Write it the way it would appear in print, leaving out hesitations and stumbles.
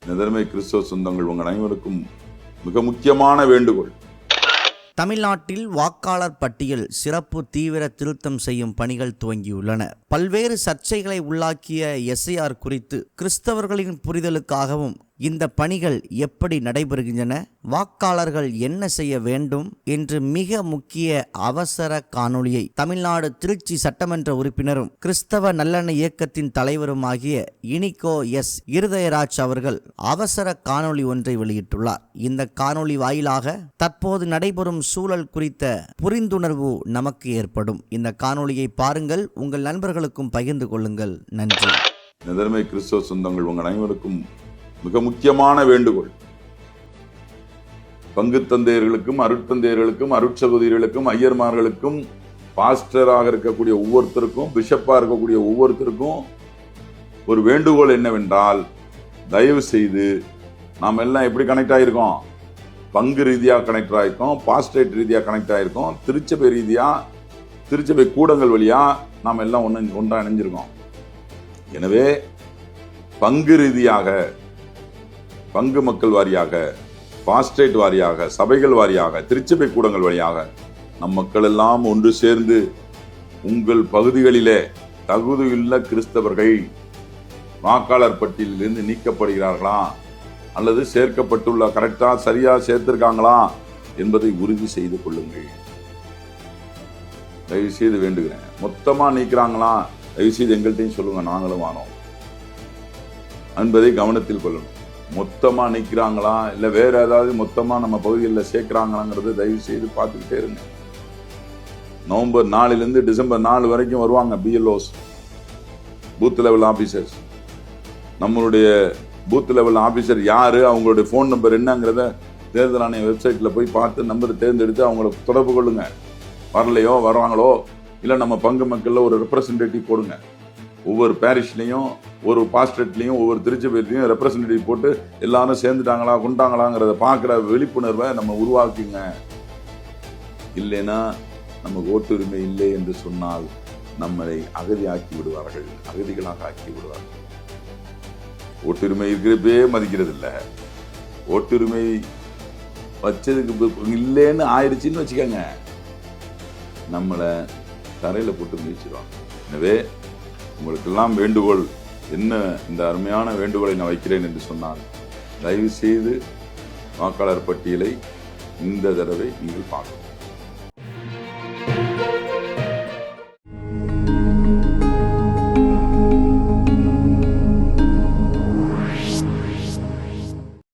நிதர்மை கிறிஸ்தவ சொந்தங்கள் உங்கள் அனைவருக்கும் மிக முக்கியமான வேண்டுகோள். தமிழ்நாட்டில் வாக்காளர் பட்டியல் சிறப்பு தீவிர திருத்தம் செய்யும் பணிகள் துவங்கியுள்ளன. பல்வேறு சர்ச்சைகளை உள்ளாக்கிய எஸ்ஐஆர் குறித்து கிறிஸ்தவர்களின் புரிதலுக்காகவும் இந்த பணிகள் எப்படி நடைபெறுகின்றன, வாக்காளர்கள் என்ன செய்ய வேண்டும் என்று மிக முக்கிய அவசர காணொளியை தமிழ்நாடு திருச்சி சட்டமன்ற உறுப்பினரும் கிறிஸ்தவ நல்லெண்ண இயக்கத்தின் தலைவருமாகிய இனிகோ எஸ் இருதயராஜ் அவர்கள் அவசர காணொளி ஒன்றை வெளியிட்டுள்ளார். இந்த காணொளி வாயிலாக தற்போது நடைபெறும் சூழல் குறித்த புரிந்துணர்வு நமக்கு ஏற்படும். இந்த காணொளியை பாருங்கள், உங்கள் நண்பர்களுக்கும் பகிர்ந்து கொள்ளுங்கள். நன்றி. நிதர்மை கிறிஸ்தவ சொந்தங்கள் உங்கள் அனைவருக்கும் மிக முக்கியமான வேண்டுகோள். பங்கு தந்தையர்களுக்கும் அருட்தந்தையர்களுக்கும் அருட்சகோதரிகளுக்கும் ஐயர்மார்களுக்கும் பாஸ்டராக இருக்கக்கூடிய ஒவ்வொருத்தருக்கும் பிஷப்பா இருக்கக்கூடிய ஒவ்வொருத்தருக்கும் ஒரு வேண்டுகோள் என்னவென்றால், தயவு செய்து நாம் எல்லாம் எப்படி கனெக்ட் ஆகிருக்கோம், பங்கு ரீதியாக கனெக்ட் ஆகிருக்கோம், பாஸ்டேட் ரீதியாக கனெக்ட் ஆகிருக்கோம், திருச்சபை ரீதியாக திருச்சபை கூடங்கள் வழியாக நாம் எல்லாம் ஒன்றா இணைஞ்சிருக்கோம். எனவே பங்கு ரீதியாக பங்கு மக்கள் வாரியாக, பாஸ்டேட் வாரியாக, சபைகள் வாரியாக, திருச்சபை கூடங்கள் வழியாக நம் மக்கள் எல்லாம் ஒன்று சேர்ந்து உங்கள் பகுதிகளிலே தகுதியுள்ள கிறிஸ்தவர்கள் வாக்காளர் பட்டியலிலிருந்து நீக்கப்படுகிறார்களா அல்லது சேர்க்கப்பட்டுள்ள கரெக்டா சரியா சேர்த்திருக்காங்களா என்பதை உறுதி செய்து கொள்ளுங்கள். தயவு செய்து வேண்டுகிறேன். மொத்தமா நீக்கிறாங்களா, தயவு செய்து எங்கள்கிட்டையும் சொல்லுங்க, நாங்களும் வாரோம் என்பதை கவனத்தில் கொள்ளணும். மொத்தமா நிற்கிறாங்களா இல்ல வேற ஏதாவது மொத்தமா நம்ம பகுதிகளில் சேர்க்கிறாங்களாங்கிறது தயவு செய்து பார்த்துக்கிட்டே இருங்க. நவம்பர் 4 டிசம்பர் 4 வரைக்கும் வருவாங்க பிஎல்ஓஸ், பூத் லெவல் ஆபீசர்ஸ். நம்மளுடைய பூத் லெவல் ஆபீசர் யாரு, அவங்களுடைய ஃபோன் நம்பர் என்னங்கிறத தேர்தல் ஆணைய வெப்சைட்ல போய் பார்த்து நம்பர் தேர்ந்தெடுத்து அவங்கள தொடர்பு கொள்ளுங்க. வரலையோ வர்றாங்களோ இல்லை நம்ம பங்கு மக்கள்ல ஒரு ரெப்ரசன்டேட்டிவ் போடுங்க. ஒவ்வொரு பேரிஷ்லையும் ஒரு பாஸ்டேட்லையும் ஒவ்வொரு திருச்சபையிலையும் ரெப்ரசன்டேட்டிவ் போட்டு எல்லாரும் சேர்ந்துட்டாங்களா கொண்டாங்களாங்கிறத பார்க்குற விழிப்புணர்வை நம்ம உருவாக்குங்க. இல்லைன்னா நமக்கு ஓட்டுரிமை இல்லை என்று சொன்னால் நம்மளை அகதியாக்கி விடுவார்கள், அகதிகளாக ஆக்கி விடுவார்கள். ஓட்டுரிமை இருக்கிறப்பே மதிக்கிறது இல்லை, ஓட்டுரிமை வச்சதுக்கு இல்லைன்னு ஆயிடுச்சுன்னு வச்சுக்கோங்க, நம்மளை தரையில் போட்டு மிதிச்சிருவாங்க. எனவே உங்களுக்கெல்லாம் வேண்டுகோள் என்ன, இந்த அருமையான வேண்டுகோளை நான் வைக்கிறேன் என்று சொன்னால், தயவு செய்து வாக்காளர் பட்டியலை இந்த தடவை நீங்கள் பார்க்கணும்.